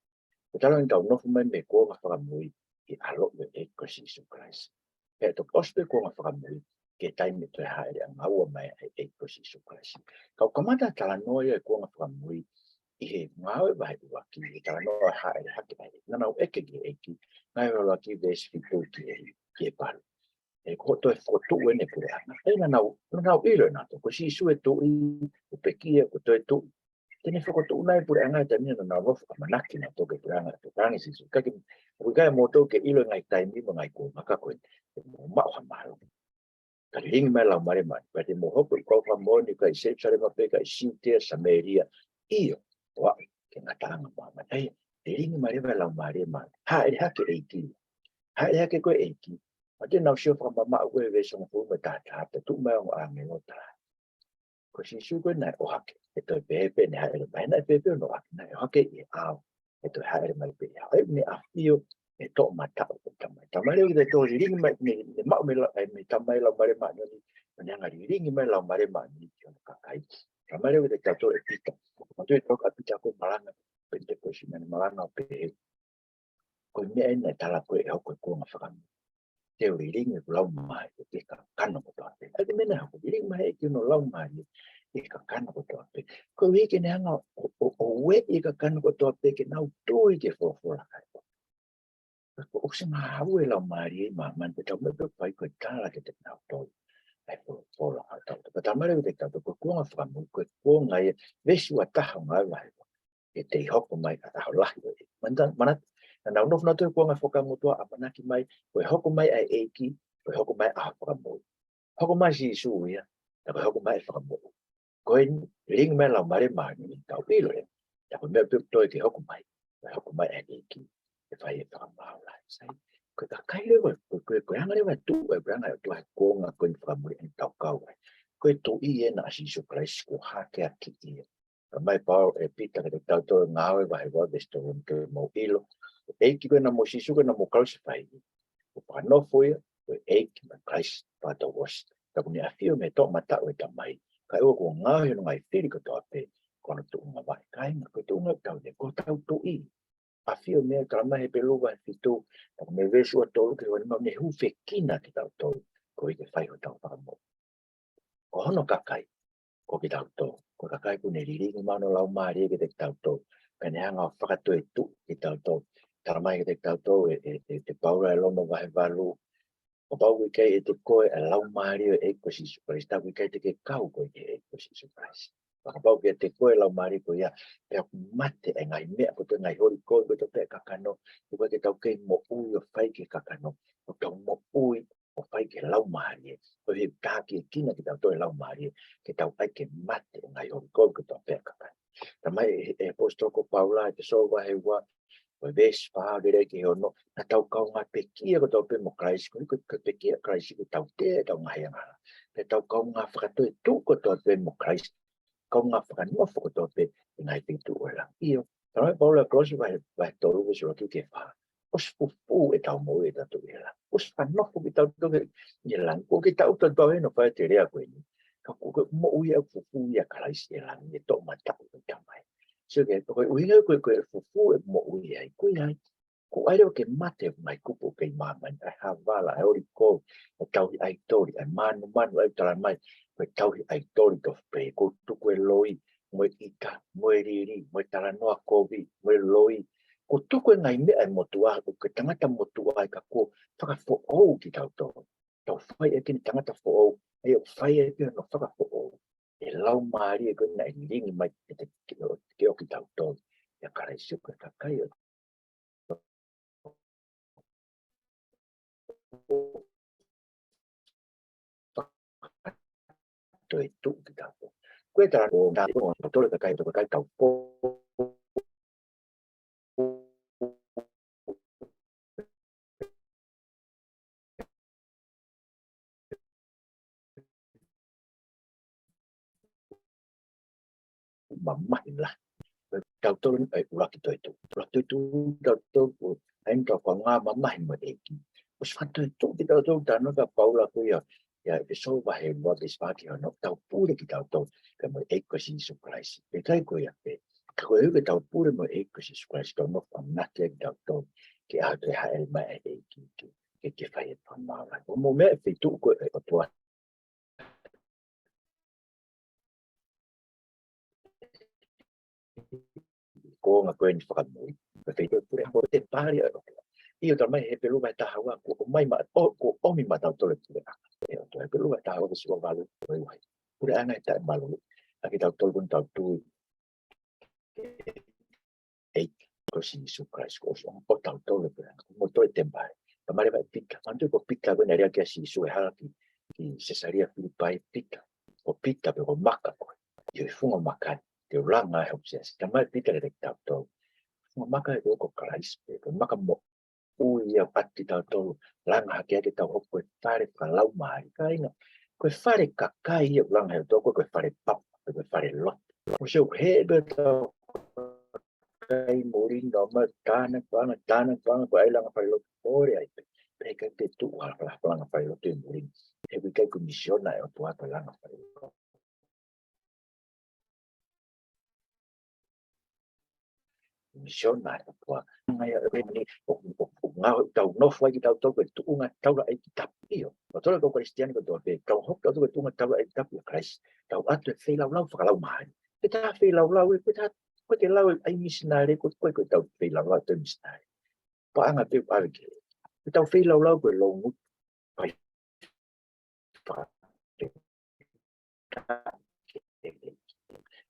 Kita lain tahu no umumnya me kuang Fakamo'ui di alok me ekosistem Christ. Itu pasti kuang Fakamo'ui kita ini tu hari yang awal me ekosistem Christ. Kau kemana jalan no ya kuang Fakamo'ui ihe ngau bahai waki jalan no hari hati bahai. Nana ekegi ngau waki ves Fitu'italanoa ki paru. E ko to foto ne Pule'anga e na nau ile na to ko si su e to I o pekia ko to tene foto una e Pule'anga te mina na ro fa manaki na to ke Pule'anga to tani si su ka ki o ga mo to ke ile ngai tai mi ngai ko maka ko ma ha malo ka ring me la mare ma pa te mo ho ko fa mo ni ka se chare ma pe ka si te Samaria io wa ke na tanga ma ai ring mare la mare ma ha e ha ke eiki ha e ha ke ko eiki. Ada nak siapa mama gue besok pun bertata, tu mau angin otak. Kasi suka nak ohak, itu bebe ni hari mana bebe no hak nak ohak ini aw, itu hari mana bebe. Hari ni afio, itu mata utama. Tamai kita tu ring ni mak mela ni tamai lau mari mak ni, mana ngari ring mela mari mak ni jangan kakai. Tamai kita tu epita, tu itu epita aku malang, benda kosi mana malang apa. Kau ni ena talak kau aku ngafakam. Teori ring itu lau mai itu kan aku tu apa. Ada mana aku ring mai itu lau mai itu kan aku tu apa. Kau ini hang o we itu kan aku tu apa ke nau tu itu for lah. Kau usah mahu lau mai man betul betul baik kau cakap kita nau tu. For lah atau. Pertama kita kata kau ngafam kau ngai besu atah ngai lah. Itu hok mai atah lah. Mana na no na to ko nga Fakamo'ui apa na ki mai ko hoko mai ai eki ko hoko mai a Fakamo'ui hoko mai si su ya ta ko hoko mai Fakamo'ui ko ring mai la mare ma ni ta pi lo ya ko me to ki hoko mai ai eki e fai ta ma la sai ko ta kai le ko yang le tu e bra na tu ko nga ko Fakamo'ui en ta ka ko to I na si su Christ ko ha ke aki mai pa e pita ke ta to nga va va besto ke mo ilo eiki na mo sisu na mo crucify o pa no foi o eiki na Christ pa to was ta ko ni afio me to mata o ta mai ka o ko nga he no mai fili ko to ape ko no tu nga vai kai ko tu nga ta de ko ta tu I afio me ka mai pe lo va fitu ta me ve su to ke o no me hu fe kina ki ta to ko I ke fai o ta pa mo ko no ka kai ko ki ta to ko ka kai ko ne ri ni mano lau mari ke te ta to ka ne hanga whakato e tu ki ta to taramai ke te tautou te paura e lomo vahe valu. O pau kei e te koe e lau maari o ekosistem Christ. Tau kei te ke kau koe ke ekosistem Christ. Waka pau ke te koe lau maari koe ia. Pea mate e ngai mea ko te ngai hori koe ko te pe kakano. Te koe ke tau kei mo ui o whai ke kakano. O tau mo ui o whai ke lau maari e. Ko he tāki e kina ki tautou e lau maari e. Ke tau ai ke mate e ngai hori koe ko te pe kakano. Tamai e apostolo Paula e te so vahe wa. O ves pa de que o no na tau ka nga pekia ko tau pe mo Christ ko pekia Christ ko tau te tau nga ya pe tau ka nga whakato e tu ko tau pe mo Christ ka nga whakano ko tau pe ngai pe tu ora io tau Paula cross vai tolu ko so ke fa os fu e tau mo e tau ela os fa no ko tau to ni lan ko ke tau tau no fa te rea ko ni ka ko mo ui a fu ya Christ e lan ni to mata ko tamai so que ko uinga ko fu mo ui ai ko ko ai ke mate mai kupu ke mama ai havala ai ori ko tau ai tori ai manu ai tala mai ko tau ai tori to pe ko tu ko loi mo ika mo riri mo tala no kovi mo loi ko tu ko ngai me ai motua ko tangata motua ai ka ko whaka fo o ki tau to tau whai e kini tangata fo o e o whai e kini no whaka fo o e lau maari e koni nai ringi mai ke o ki tau to e kare suka kakai o to e tu ki tau to koe tala o nā o tole kakai to kakai tau po mamai lah tau to ai uraki to itu uraki tu tau to ai tau ko ngā mamai mo eki o sfato tu ki tau to tano ka paula ko ya e so va he mo de spati no tau pure ki tau to ka mo eko si surprise e kai ko ya pe ko e ke tau pure mo eko si surprise to no fa na ke tau to ke a te ha el mai eki ke fai e pa ma o mo me fe tu ko e to ko nga ko ni Fakamo'ui pe te pure mo te pari io tamai he pelu mai taha ko mai ma ko omi ma tau tole pure e o te pelu mai taha ko sua valu mai pure anga ta malu aki tau tole pun tau tu e ko si surprise ko so o tau tole pure mo to e tembai tamare vai pika mantu ko pika ko nere aki si su e haki ki cesaria filipai pika o pika pe ko maka ko io funga makani te ranga help ses tamai pika le tau tole funga maka e ko krais pe ko maka mo ia pati tau tau langa hake ake tau hopo e whare whakalau maari ka inga koe whare kakai ia langa heo toko koe whare papa koe whare lot o seo hebe tau kai mori no ma tāna ko ai langa whare lot ore ai pe kai te tu langa whare lot e mori e kai komisiona e o tuata langa whare lot missionário tua ngai ni ngau tau no foi ki tau to ko tu nga tau ai ki tap io o tolo ko cristiano ko to pe tau hok tau ko tu nga tau ai tap o Christ tau atu fe lau fa lau mai te ta fe lau e ta ko te lau ai missionário ko tau fe lau te missionário pa anga te pa ke tau fe lau ko lo mu pai pa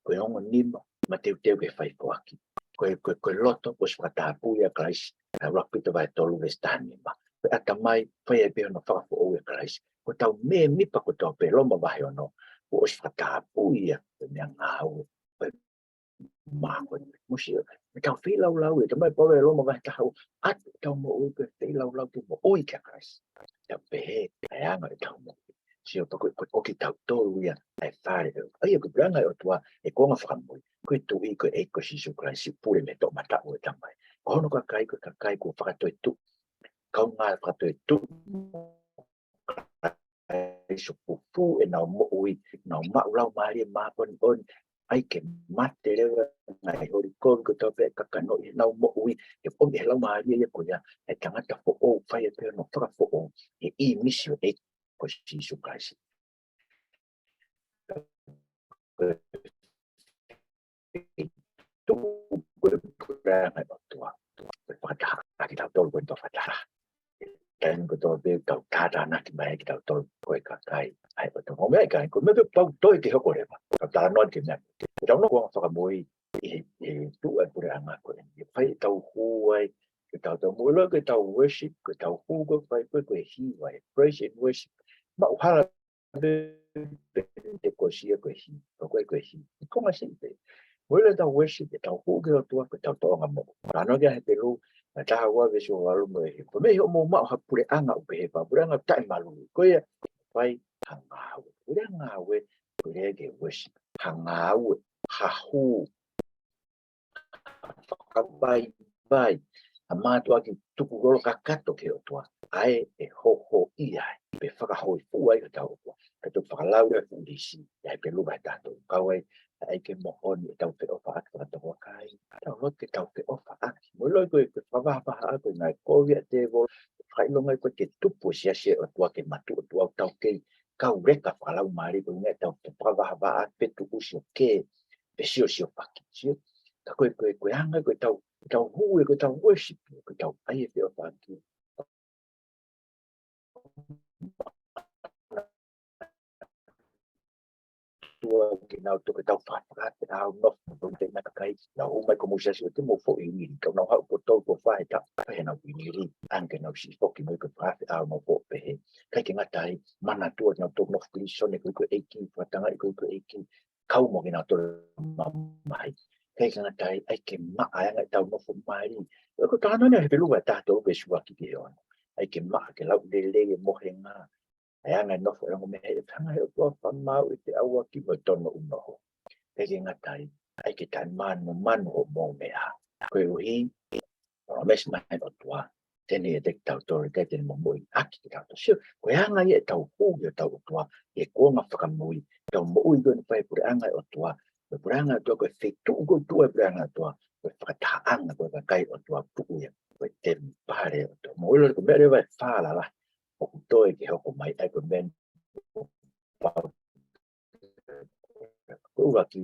ko ongo nima ma te ke fai ko aki ko loto ko Tohitapu ya Christ a rapito vai tolu vestani ma ata mai foi e no fa o e Christ ko tau me mi pa ko tau pe loma vai ono ko Tohitapu ya me ngau ma ko musi me tau fi lau e tamai po e loma vai tau at tau mo o ke fi lau tu mo o i ka Christ ya pe ai anga tau mo si o ko ki tau tolu ya ai fare ai ko Pule'anga o tua e ko nga Fakamo'ui ko tu i ko e ko si su Christ pure me to mata o tamai ko no ka kai ko whakato e tu kau ngā whakato e tu ai so pupu e nau mo ui nau mau lau maari e maa on ai ke mate rewa ngai hori kon ko tope kakano i nau mo ui e on e lau maari e ko ya e tangata fo o whai e peo no whaka fo o e i misio e ko si su Christ tu Pule'anga o tua whakataha aki tau tolu ko to whakataha kan ko to be tau tata na ki mai ki tau tolu ko e kakai ai ko to me kai ko me tau toi te hoko reba tau no ki me tau no ko Fakamo'ui e tu e Pule'anga ko e fai tau hu ai ki tau tau mo lo ki tau worship ki tau hu ko fai ko e hi vai praise and worship ma hala te ko sia ko hi ko hi ko ma sempre Wele tau worship tau hu ke o tua tau tonga mo ano ke he pelu ta hawa ve so walu mo he ko me mo ma ha Pule'anga o pe pa Pule'anga tai malu ko ia pai hanga Pule'anga we Pule'anga worship hanga ha hu ka bai ama tu aki tuku golo kakato ke o tua ai e ho ia pe whaka hoi fu ai o tau ka tu whakalau e fu disi ai pelu vai tato kawai ai ke mo on tau pe ofa ak ta to kai tau lo ke tau pe ofa ak mo lo ko fa va ak na ko via te vo fai lo ngai ko ke tupu sia sia o tua ke matu o tua tau ke kau reka whalau maari ko ngai tau te prawa ak pe tu usio ke pe sio sio paki sio ka koe hanga koe tau hui koe tau worship koe tau ai pe ofa aki tua ke nau to ke tau whaka te au no no te na kai na o mai como se te mo fo Iuniti ka no ha ko to ko fa ta pe na Iuniti anche no si foki mo ko fa au no fo pe kai ke ngatai mana tua na to no fliso ne ko eki fa tanga ko eki kau mo ke na to mai kai ke ngatai ai ke ma ai ngai tau no fo mai ko ta no ne pe lu ta to pe su aki ke on ai ke ma ke lau de le mo henga ai ngai no fo ngo me he tanga e ko fa mau te au ki mo tono uno e ke ngatai ai ke tan manu o mo mea koe uhi o mes mai o tua tene e te tau tore kai tene mo moi aki ke tau sio koe anga i e tau hui o tau tua e kuonga Fakamo'ui tau mo'ui koe ni pai Pule'anga o tua koe Pule'anga o tua koe whetu koe tua Pule'anga o tua koe whakataanga koe kai o tua tu'uia koe te mpare o tua mo ilo koe mea rewa e whala la o kutoe ke hoko mai ai koe men ua ki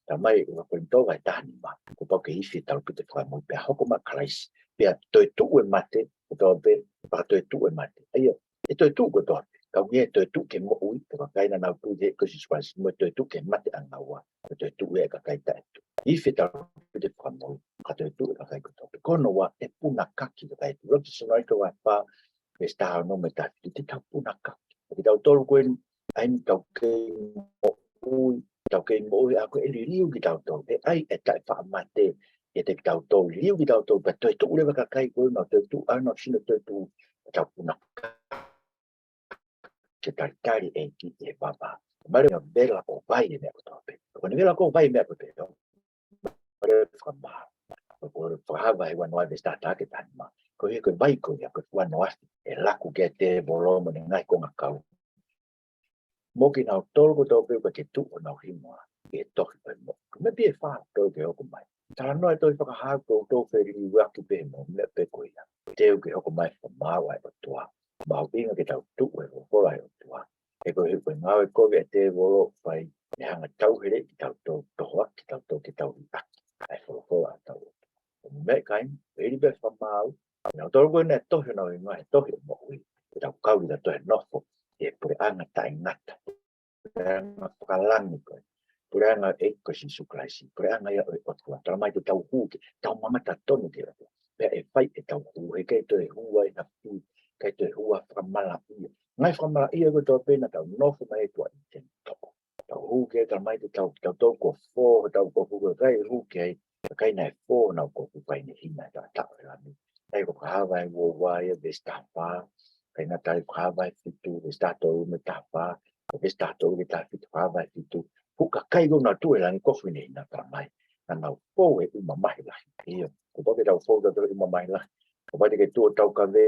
ta mai ua ko to vai tani ma ko pa ke ifi tal pite fa mo pe hoko ma krais pe to tu e mate to pe pa to tu e mate ai e to tu ko to ka nge to tu ke mo ui ka kai na na tu je ko si spas mo to tu ke mate anga wa to tu e ka kai ta tu ifi tal pite fa mo ka to tu ka kai ko to ko no wa e puna kaki ka kai ro ki so no ko wa pa pe sta no me ta ti ta puna kaki ki ta to ko ai ka ke ui tau ke moi a koe eri riu ki tau tau e ai e tai wha mate e te tau tau riu ki tau tau pa toi tu urewa ka kai koe no toi tu ano sino toi tu tau puna ke taritari e ki e papa mare nga vela ko vai e mea koto pe ko ni vela ko vai mea koto pe mare whama ko whahava e wanoa ve stata ke tani ma ko he koe vai koe a koe wanoa e laku ke te volomo ni ngai ko ngā kau mo ki nau tolu ko tau pe ke tu o nau himoa e toki pe mo. Me pie wha tau ke hoko mai. Tala noa e toi whakahau ko tau wheri ni waki pe mo me pe koina. Teo ke hoko mai wha mawa e o tua. Mau inga ke tau tu e o kola e o tua. E ko hipo ngau e kovi e te volo whai e hanga tau here ki tau tau tohoa ki tau tau ki tau i aki. Ai wholo kola tau. Me kain, peri pe wha mau. Nau tolu koe ne tohi nau i ngai tohi o mo ui. Ke tau kauri da tohi nofo. E Pule'anga tai ngata. Pule'anga Palani koe. Pule'anga e ko si suklaisi. Pule'anga ia o tua. Tala mai te tau huke. Tau mamata tonu ke rato. Pea e whai e tau hu. He kei toi hua i na pi. Kei toi hua whamala ia. Ngai whamala ia ko tau pena tau nofu mai e tua i ten toko. Tau huke tala mai te tau tau ko fō. Tau ko huke kai huke ai. Kai nai fō nau ko hukai ni hina. Tau tau e lami. Kai ko kahawa e wo waia vestapa. Kai nga tai kahawa e fitu. Vestato me tapa. Ves tatou ke tā whitu hāwai whitu. Puka kai gona tu e langi kofi nei nā tā mai. Nā nau fō e uma mahi lahi. Ia, ko pake tau fō tau uma mahi lahi. Ko pake ke tu o tau ka ve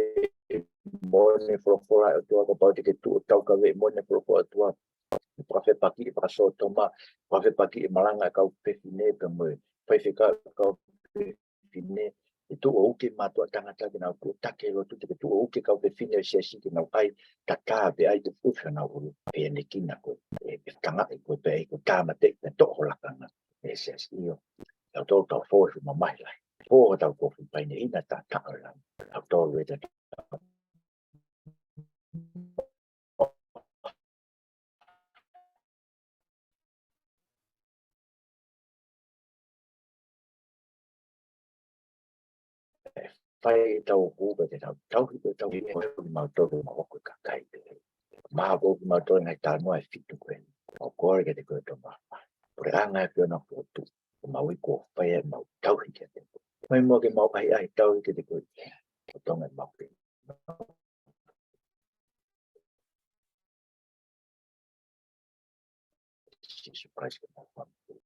mone whorofora e tua. Ko pake ke tu o tau ka ve mone whorofora e tua. Prafe paki e paso toma. Prafe paki e malanga e kau pewhine pe moe. Paiwhika kau pewhine. E tu o uke mātua tangata ki nau tu take lo tu te tu o uke kau pewhine o siasi ki nau ai tata pe ai te fuwha nau uru pe ene kina koe e tanga e koe pe ai koe tāma te te toho lakanga e siasi io au tō tau fōhi ma mai lai fōha tau kofi paine ina tā taka lang au tō reta whai tau kūka te tau hiko tau hiko mau tōru ma oko ka kai te maha kōku mau tōru ngai tā noa e fitu koe au kore ke te koe tō maha Pule'anga e piona ko tu ko mau i ko whai e mau tau hike te mai mua ke mau ai tau hike te koe o tonga e mau te Jesus Christ ke mau